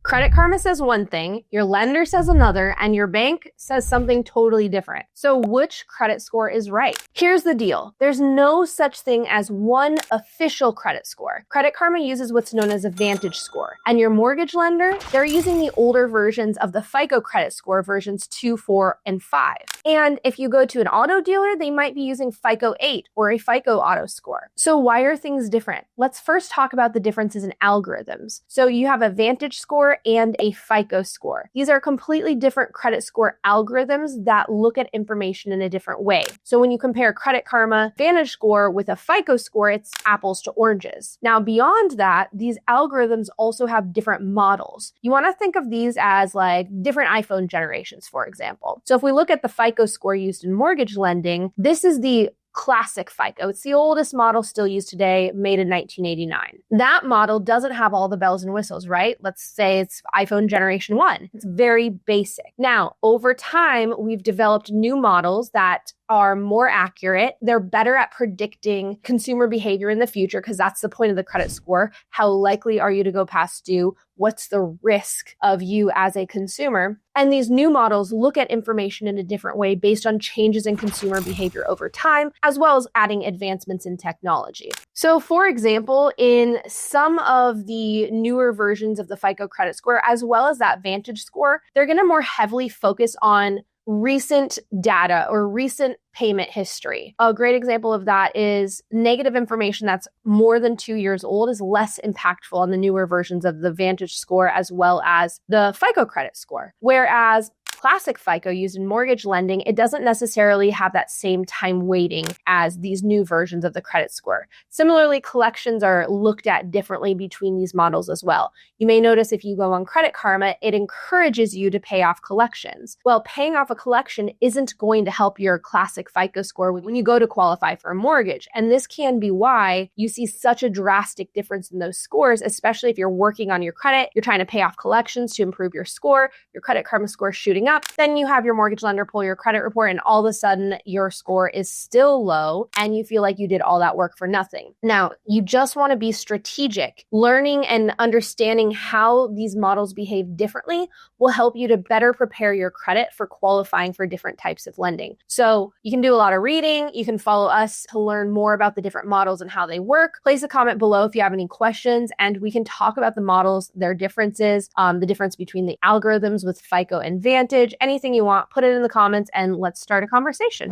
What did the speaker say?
Credit Karma says one thing, your lender says another, and your bank says something totally different. So which credit score is right? Here's the deal. There's no such thing as one official credit score. Credit Karma uses what's known as a VantageScore. And your mortgage lender, they're using the older versions of the FICO credit score, versions 2, 4, and 5. And if you go to an auto dealer, they might be using FICO 8 or a FICO Auto score. So why are things different? Let's first talk about the differences in algorithms. So you have a VantageScore and a FICO score. These are completely different credit score algorithms that look at information in a different way. So when you compare Credit Karma VantageScore with a FICO score, it's apples to oranges. Now, beyond that, these algorithms also have different models. You want to think of these as like different iPhone generations, for example. So if we look at the FICO score used in mortgage lending, this is the classic FICO. It's the oldest model still used today, made in 1989. That model doesn't have all the bells and whistles, right? Let's say it's iPhone generation 1. It's very basic. Now, over time, we've developed new models that are more accurate. They're better at predicting consumer behavior in the future because that's the point of the credit score. How likely are you to go past due? What's the risk of you as a consumer? And these new models look at information in a different way based on changes in consumer behavior over time, as well as adding advancements in technology. So for example, in some of the newer versions of the FICO credit score, as well as that VantageScore, they're going to more heavily focus on recent data or recent payment history. A great example of that is negative information that's more than 2 years old is less impactful on the newer versions of the VantageScore as well as the FICO credit score. Whereas classic FICO used in mortgage lending, it doesn't necessarily have that same time weighting as these new versions of the credit score. Similarly, collections are looked at differently between these models as well. You may notice if you go on Credit Karma, it encourages you to pay off collections. Well, paying off a collection isn't going to help your classic FICO score when you go to qualify for a mortgage. And this can be why you see such a drastic difference in those scores, especially if you're working on your credit, you're trying to pay off collections to improve your score, your Credit Karma score shooting up. Then you have your mortgage lender pull your credit report and all of a sudden your score is still low and you feel like you did all that work for nothing. Now, you just want to be strategic. Learning and understanding how these models behave differently will help you to better prepare your credit for qualifying for different types of lending. So you can do a lot of reading. You can follow us to learn more about the different models and how they work. Place a comment below if you have any questions and we can talk about the models, their differences, the difference between the algorithms with FICO and Vantage. Anything you want, put it in the comments and let's start a conversation.